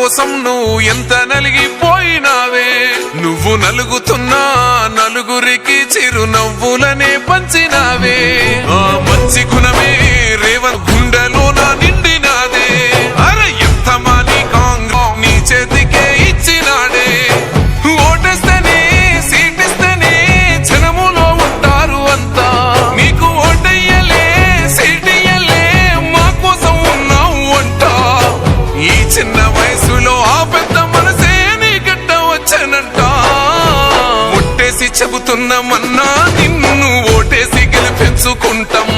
కోసం నువ్వు ఎంత నలిగిపోయినావే. నువ్వు నలుగుతున్నా నలుగురికి చిరునవ్వులనే పంచినావే. ఆ మంచి గుణమే రేవంత్ గుండెలోన నిండినాదే. అరే ఎంత మాని కాంగ్రెస్ నీ చేతికే ఇచ్చినాడే. ఓటేస్తేనే సీటిస్తేనే జనములో ఉంటారు అంతా. నీకు ఓటయ్యలే సీటియ్యలే మా కోసం ఉన్నావు అంట. ఈ చిన్న వయసులో ఆ పెద్ద మనసే నీ గట్ట వచ్చానంట. ఒట్టేసి చెబుతున్నామన్నా నిన్ను ఓటేసి గెలిపించుకుంటాం.